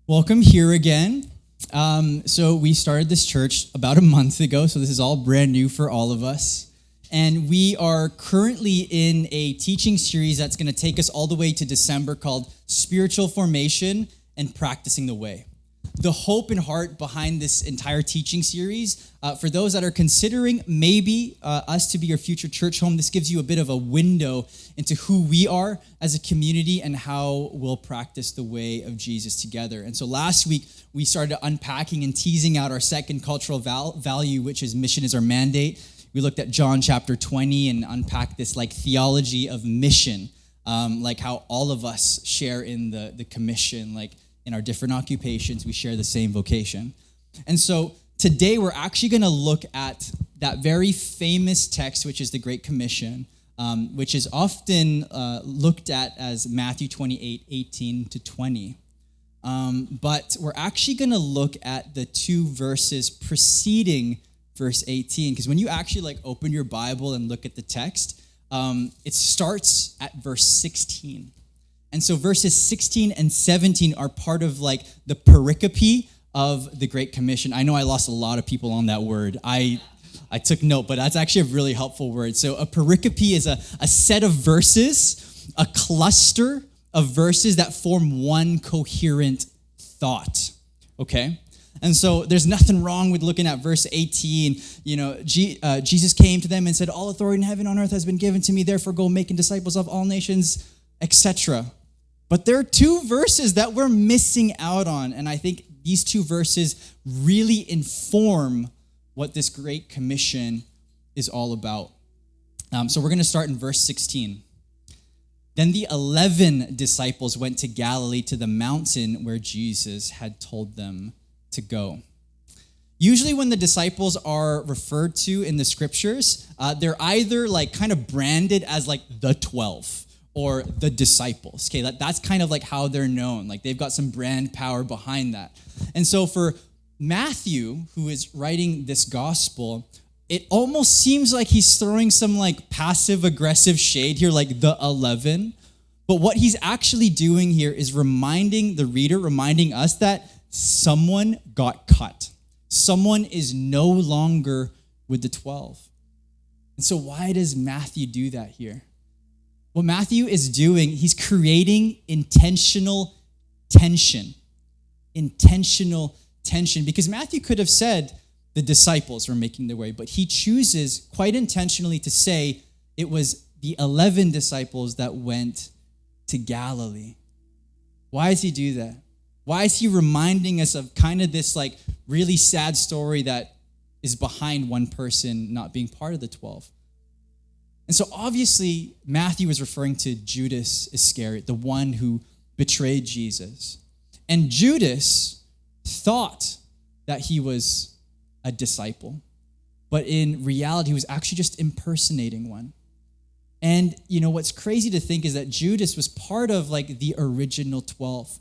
Welcome here again. So we started this church about a month ago, so this is all brand new for all of us. And we are currently in a teaching series that's going to take us all the way to December called Spiritual Formation and Practicing the Way. The hope and heart behind this entire teaching series, for those that are considering maybe us to be your future church home, this gives you a bit of a window into who we are as a community and how we'll practice the way of Jesus together. And so last week, we started unpacking and teasing out our second cultural value, which is mission is our mandate. We looked at John chapter 20 and unpacked this like theology of mission, like how all of us share in the commission, like in our different occupations, we share the same vocation. And so today we're actually going to look at that very famous text, which is the Great Commission, which is often looked at as Matthew 28:18-20. But we're actually going to look at the two verses preceding verse 18, because when you actually like open your Bible and look at the text, it starts at verse 16. And so verses 16 and 17 are part of like the pericope of the Great Commission. I know I lost a lot of people on that word. I took note, but that's actually a really helpful word. So a pericope is a set of verses, a cluster of verses that form one coherent thought, okay? And so there's nothing wrong with looking at verse 18. You know, Jesus came to them and said, "All authority in heaven and on earth has been given to me. Therefore go making disciples of all nations," etc. But there are two verses that we're missing out on, and I think these two verses really inform what this Great Commission is all about. So we're going to start in verse 16. Then the 11 disciples went to Galilee to the mountain where Jesus had told them to go. Usually when the disciples are referred to in the scriptures, they're either like kind of branded as like the 12 or the disciples. Okay, that's kind of like how they're known. Like they've got some brand power behind that. And so for Matthew, who is writing this gospel, it almost seems like he's throwing some like passive aggressive shade here, like the 11. But what he's actually doing here is reminding the reader, reminding us that someone got cut. Someone is no longer with the 12. And so why does Matthew do that here? What Matthew is doing, he's creating intentional tension. Intentional tension. Because Matthew could have said the disciples were making their way, but he chooses quite intentionally to say it was the 11 disciples that went to Galilee. Why does he do that? Why is he reminding us of kind of this like really sad story that is behind one person not being part of the 12? And so obviously Matthew is referring to Judas Iscariot, the one who betrayed Jesus. And Judas thought that he was a disciple, but in reality he was actually just impersonating one. And you know what's crazy to think is that Judas was part of like the original 12.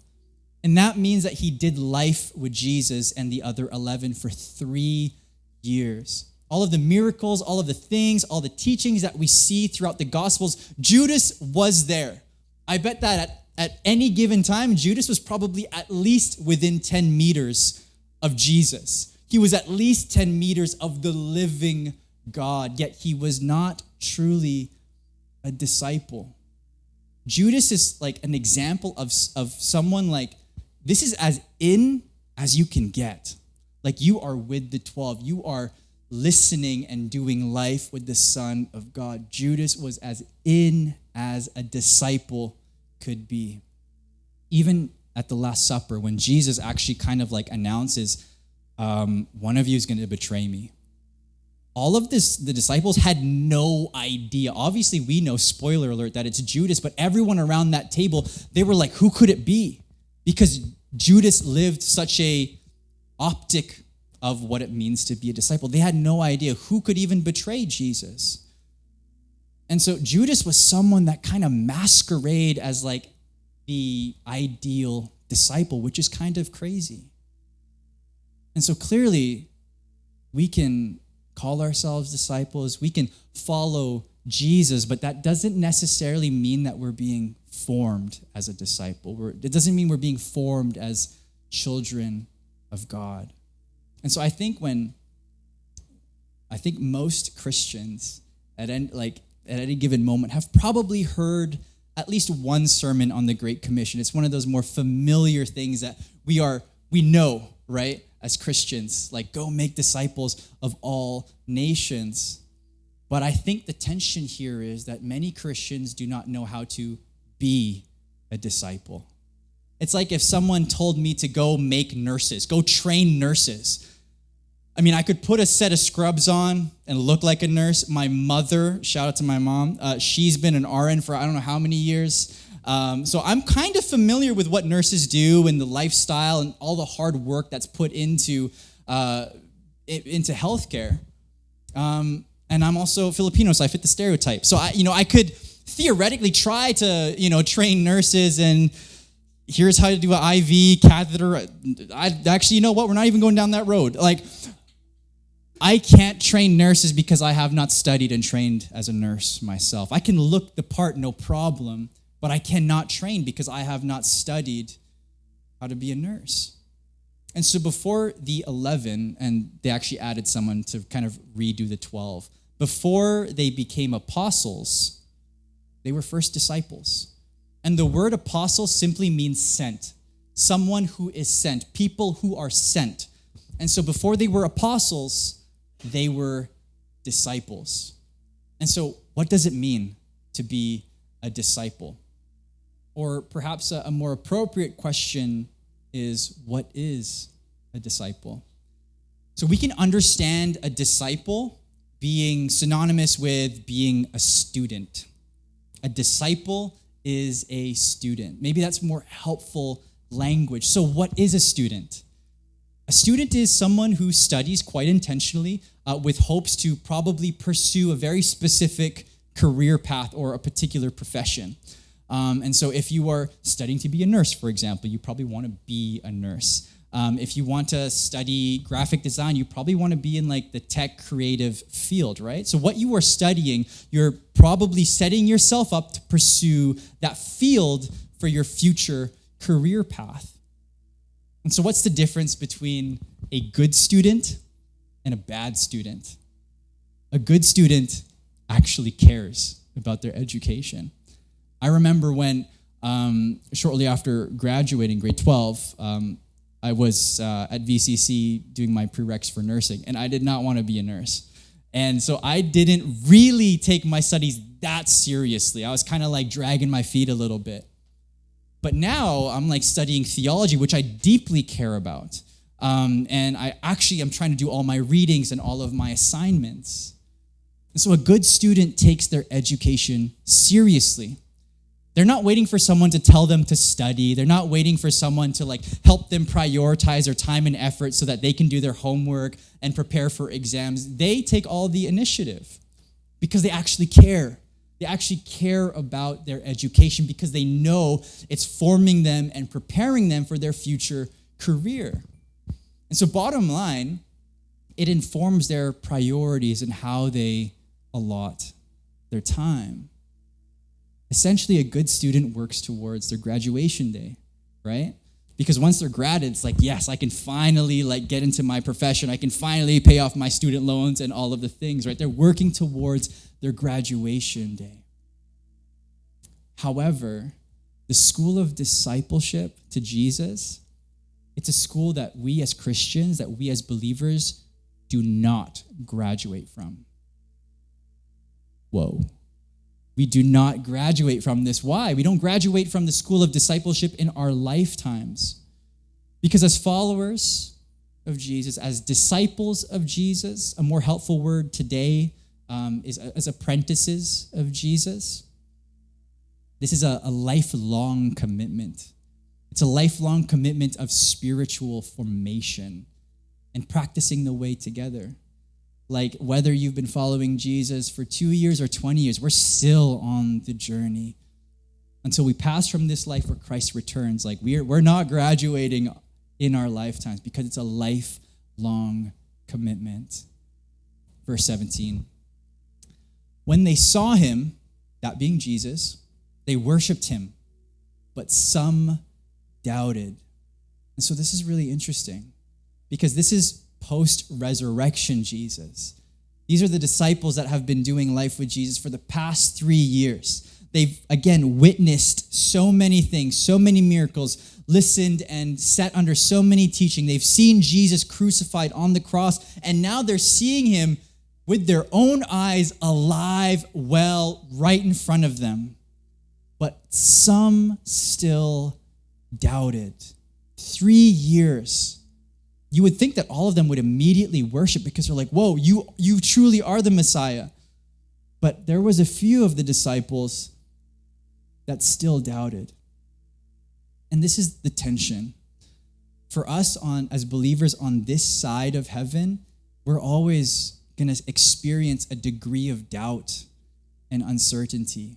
And that means that he did life with Jesus and the other 11 for 3 years. All of the miracles, all of the things, all the teachings that we see throughout the Gospels, Judas was there. I bet that at any given time, Judas was probably at least within 10 meters of Jesus. He was at least 10 meters of the living God, yet he was not truly a disciple. Judas is like an example of someone like, this is as in as you can get. Like you are with the 12. You are listening and doing life with the Son of God. Judas was as in as a disciple could be. Even at the Last Supper, when Jesus actually kind of like announces, one of you is going to betray me. All of this, the disciples had no idea. Obviously, we know, spoiler alert, that it's Judas, but everyone around that table, they were like, who could it be? Because Judas lived such a optic of what it means to be a disciple. They had no idea who could even betray Jesus. And so Judas was someone that kind of masquerade as like the ideal disciple, which is kind of crazy. And so clearly, we can call ourselves disciples, we can follow Jesus, but that doesn't necessarily mean that we're being formed as a disciple. It doesn't mean we're being formed as children of God. And so I think most Christians at any given moment have probably heard at least one sermon on the Great Commission. It's one of those more familiar things that we know, right, as Christians, like go make disciples of all nations. But I think the tension here is that many Christians do not know how to be a disciple. It's like if someone told me to go make nurses, go train nurses. I mean, I could put a set of scrubs on and look like a nurse. My mother, shout out to my mom, she's been an RN for I don't know how many years. So I'm kind of familiar with what nurses do and the lifestyle and all the hard work that's put into healthcare. And I'm also Filipino, so I fit the stereotype. So I could theoretically try to train nurses and here's how to do an IV catheter. You know what? We're not even going down that road. Like, I can't train nurses because I have not studied and trained as a nurse myself. I can look the part, no problem, but I cannot train because I have not studied how to be a nurse. And so before the 11, and they actually added someone to kind of redo the 12, before they became apostles, they were first disciples. And the word apostle simply means sent. Someone who is sent, people who are sent. And so before they were apostles, they were disciples. And so what does it mean to be a disciple? Or perhaps a more appropriate question is, what is a disciple? So we can understand a disciple being synonymous with being a student. A disciple is a student. Maybe that's more helpful language. So what is a student? A student is someone who studies quite intentionally with hopes to probably pursue a very specific career path or a particular profession. And so if you are studying to be a nurse, for example, you probably want to be a nurse. If you want to study graphic design, you probably want to be in like the tech creative field, right? So what you are studying, you're probably setting yourself up to pursue that field for your future career path. And so what's the difference between a good student and a bad student? A good student actually cares about their education. I remember when, shortly after graduating grade 12, I was at VCC doing my prereqs for nursing, and I did not want to be a nurse. And so I didn't really take my studies that seriously. I was kind of like dragging my feet a little bit. But now I'm like studying theology, which I deeply care about. And I actually am trying to do all my readings and all of my assignments. And so a good student takes their education seriously. They're not waiting for someone to tell them to study. They're not waiting for someone to like help them prioritize their time and effort so that they can do their homework and prepare for exams. They take all the initiative because they actually care. They actually care about their education because they know it's forming them and preparing them for their future career. And so bottom line, it informs their priorities and how they allot their time. Essentially, a good student works towards their graduation day, right? Because once they're grad, it's like, yes, I can finally like get into my profession. I can finally pay off my student loans and all of the things, right? They're working towards their graduation day. However, the school of discipleship to Jesus, it's a school that we as Christians, that we as believers do not graduate from. Whoa. We do not graduate from this. Why? We don't graduate from the school of discipleship in our lifetimes. Because as followers of Jesus, as disciples of Jesus, a more helpful word today is as apprentices of Jesus. This is a lifelong commitment. It's a lifelong commitment of spiritual formation and practicing the way together. Like whether you've been following Jesus for 2 years or 20 years, we're still on the journey until we pass from this life where Christ returns. Like we're not graduating in our lifetimes because it's a lifelong commitment. Verse 17. When they saw him, that being Jesus, they worshiped him, but some doubted. And so this is really interesting because this is post-resurrection Jesus. These are the disciples that have been doing life with Jesus for the past 3 years. They've, again, witnessed so many things, so many miracles, listened and sat under so many teaching. They've seen Jesus crucified on the cross, and now they're seeing him with their own eyes, alive, well, right in front of them. But some still doubted. 3 years. You would think that all of them would immediately worship because they're like, whoa, you truly are the Messiah. But there was a few of the disciples that still doubted. And this is the tension. For us as believers on this side of heaven, we're always going to experience a degree of doubt and uncertainty.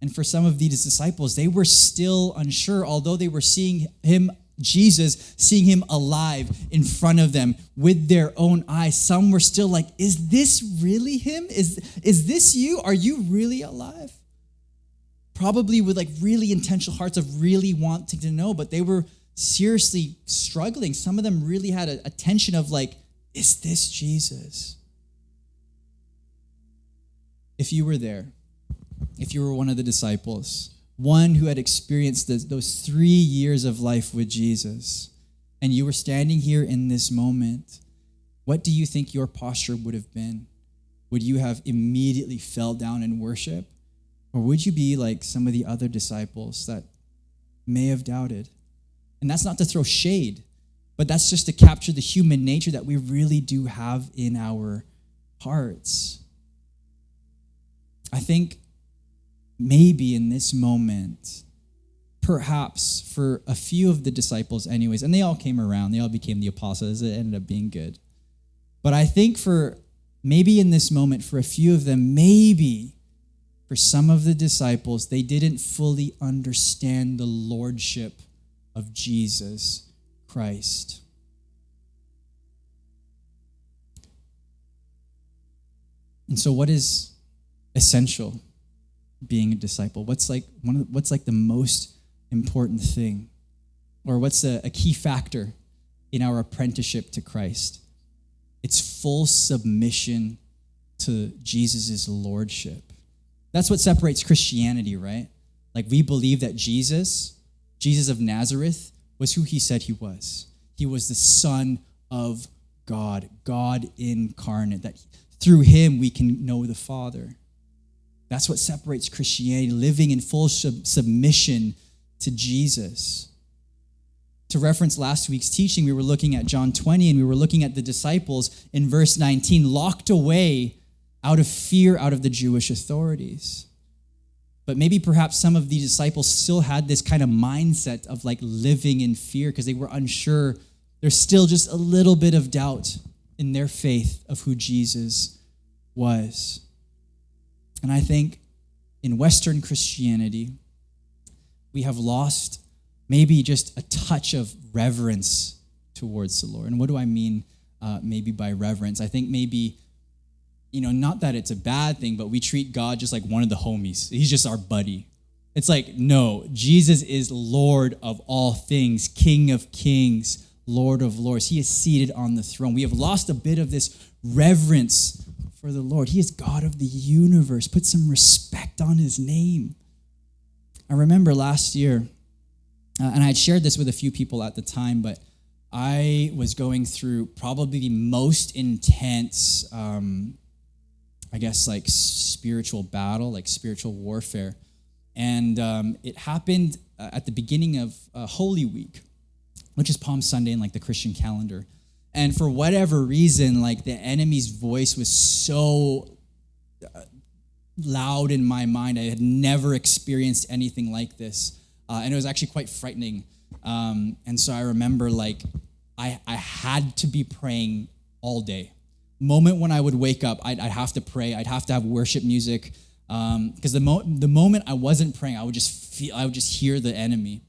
And for some of these disciples, they were still unsure, although they were seeing him, Jesus, seeing him alive in front of them with their own eyes. Some were still like, is this really him? Is this you? Are you really alive? Probably with like really intentional hearts of really wanting to know, but they were seriously struggling. Some of them really had a tension of like, is this Jesus? If you were there, if you were one of the disciples, one who had experienced those 3 years of life with Jesus, and you were standing here in this moment, what do you think your posture would have been? Would you have immediately fell down in worship? Or would you be like some of the other disciples that may have doubted? And that's not to throw shade, but that's just to capture the human nature that we really do have in our hearts. I think maybe in this moment, perhaps for a few of the disciples anyways, and they all came around, they all became the apostles, it ended up being good. But I think for maybe in this moment, for a few of them, maybe for some of the disciples, they didn't fully understand the lordship of Jesus Christ. And so what is essential being a disciple? What's like the most important thing? Or what's a key factor in our apprenticeship to Christ? It's full submission to Jesus' lordship. That's what separates Christianity, right? Like we believe that Jesus of Nazareth, was who he said he was. He was the Son of God, God incarnate, that through him we can know the Father. That's what separates Christianity, living in full submission to Jesus. To reference last week's teaching, we were looking at John 20, and we were looking at the disciples in verse 19, locked away out of fear out of the Jewish authorities. But maybe perhaps some of these disciples still had this kind of mindset of like living in fear because they were unsure. There's still just a little bit of doubt in their faith of who Jesus was. And I think in Western Christianity, we have lost maybe just a touch of reverence towards the Lord. And what do I mean maybe by reverence? I think maybe, not that it's a bad thing, but we treat God just like one of the homies. He's just our buddy. It's like, no, Jesus is Lord of all things, King of kings, Lord of lords. He is seated on the throne. We have lost a bit of this reverence for the Lord. He is God of the universe. Put some respect on his name. I remember last year, and I had shared this with a few people at the time, but I was going through probably the most intense, like spiritual battle, like spiritual warfare. And it happened at the beginning of Holy Week, which is Palm Sunday in like the Christian calendar. And for whatever reason, like the enemy's voice was so loud in my mind. I had never experienced anything like this. And it was actually quite frightening. And so I remember like I had to be praying all day. Moment when I would wake up, I'd have to pray. I'd have to have worship music. Because the moment I wasn't praying, I would just hear the enemy.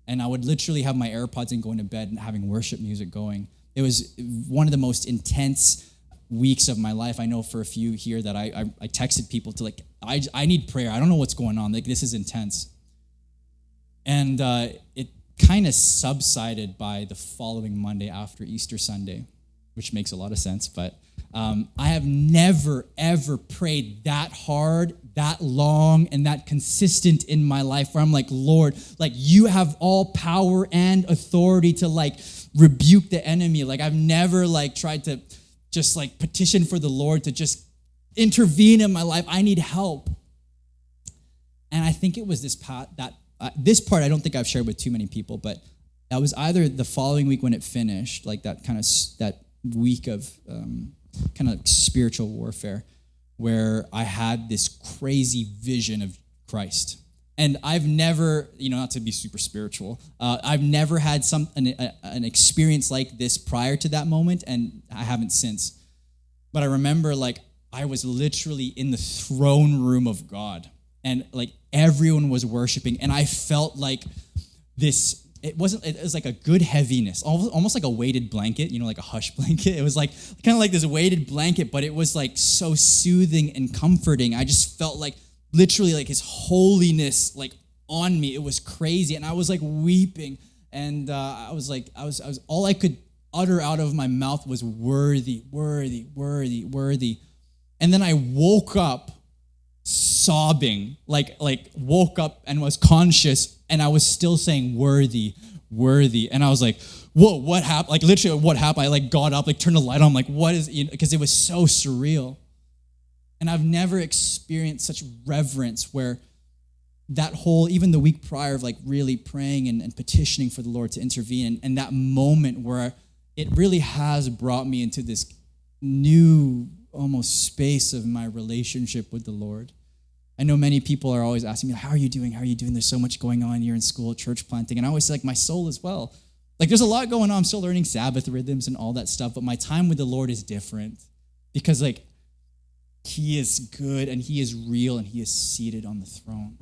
And I would literally have my AirPods in going to bed and having worship music going. It was one of the most intense weeks of my life. I know for a few here that I texted people to like, I need prayer. I don't know what's going on. Like, this is intense. And kind of subsided by the following Monday after Easter Sunday, which makes a lot of sense. But I have never, ever prayed that hard, that long, and that consistent in my life where I'm like, Lord, like you have all power and authority to like rebuke the enemy. Like I've never like tried to just like petition for the Lord to just intervene in my life. I need help. And I think it was this part I don't think I've shared with too many people, but that was either the following week when it finished, like that week of kind of spiritual warfare, where I had this crazy vision of Christ. And I've never, not to be super spiritual, I've never had an experience like this prior to that moment, and I haven't since. But I remember like I was literally in the throne room of God, and like everyone was worshiping, and I felt like this, it was like a good heaviness, almost like a weighted blanket, like a hush blanket. It was like kind of like this weighted blanket, but it was like so soothing and comforting. I just felt like literally like his holiness like on me. It was crazy, and I was like weeping, and I was all I could utter out of my mouth was worthy, worthy, worthy, worthy. And then I woke up sobbing, like woke up and was conscious, and I was still saying worthy, worthy. And I was like, whoa, what happened? Like literally what happened? I like got up, like turned the light on, like what is, because it was so surreal. And I've never experienced such reverence where that whole, even the week prior of like really praying and petitioning for the Lord to intervene, and that moment where it really has brought me into this new almost space of my relationship with the Lord. I know many people are always asking me, how are you doing? How are you doing? There's so much going on. You're in school, church planting. And I always say, like, my soul as well. Like, there's a lot going on. I'm still learning Sabbath rhythms and all that stuff. But my time with the Lord is different because, like, he is good and he is real and he is seated on the throne.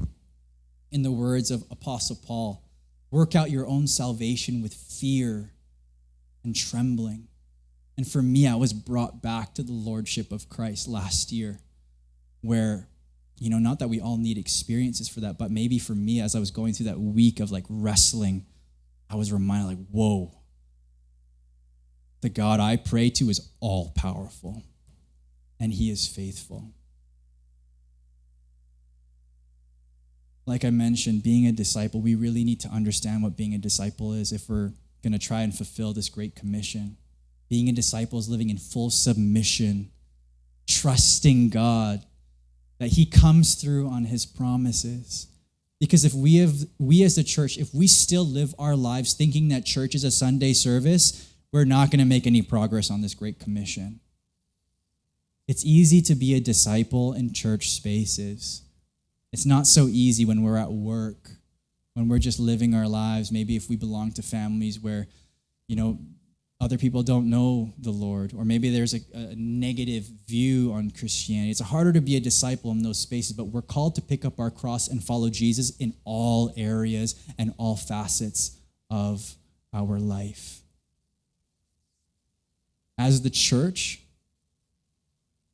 In the words of Apostle Paul, work out your own salvation with fear and trembling. And for me, I was brought back to the Lordship of Christ last year where, not that we all need experiences for that, but maybe for me, as I was going through that week of like wrestling, I was reminded like, whoa, the God I pray to is all powerful and he is faithful. Like I mentioned, being a disciple, we really need to understand what being a disciple is if we're going to try and fulfill this great commission. Being a disciple is living in full submission, trusting God that he comes through on his promises. Because if we as the church, if we still live our lives thinking that church is a Sunday service, we're not going to make any progress on this great commission. It's easy to be a disciple in church spaces. It's not so easy when we're at work, when we're just living our lives. Maybe if we belong to families where, other people don't know the Lord, or maybe there's a negative view on Christianity. It's harder to be a disciple in those spaces, but we're called to pick up our cross and follow Jesus in all areas and all facets of our life. As the church,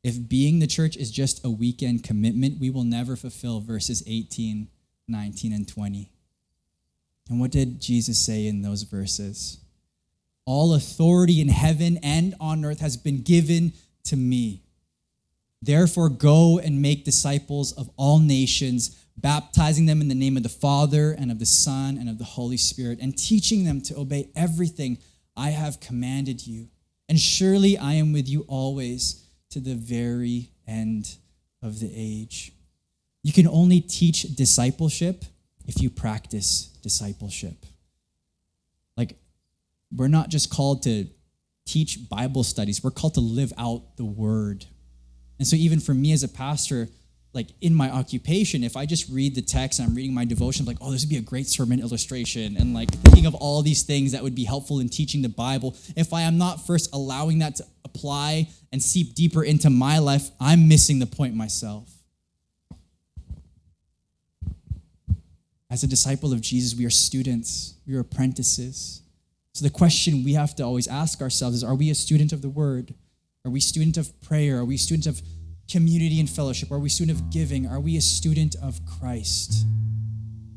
if being the church is just a weekend commitment, we will never fulfill verses 18, 19, and 20. And what did Jesus say in those verses? All authority in heaven and on earth has been given to me. Therefore, go and make disciples of all nations, baptizing them in the name of the Father and of the Son and of the Holy Spirit, and teaching them to obey everything I have commanded you. And surely I am with you always to the very end of the age. You can only teach discipleship if you practice discipleship. Like, we're not just called to teach Bible studies. We're called to live out the word. And so even for me as a pastor, like in my occupation, if I just read the text and I'm reading my devotion, I'm like, oh, this would be a great sermon illustration. And like thinking of all these things that would be helpful in teaching the Bible. If I am not first allowing that to apply and seep deeper into my life, I'm missing the point myself. As a disciple of Jesus, we are students. We are apprentices. So the question we have to always ask ourselves is, are we a student of the word? Are we a student of prayer? Are we a student of community and fellowship? Are we a student of giving? Are we a student of Christ?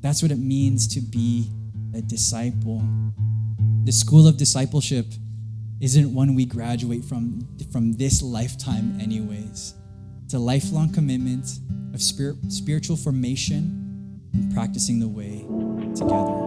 That's what it means to be a disciple. The school of discipleship isn't one we graduate from this lifetime anyways. It's a lifelong commitment of spiritual formation and practicing the way together.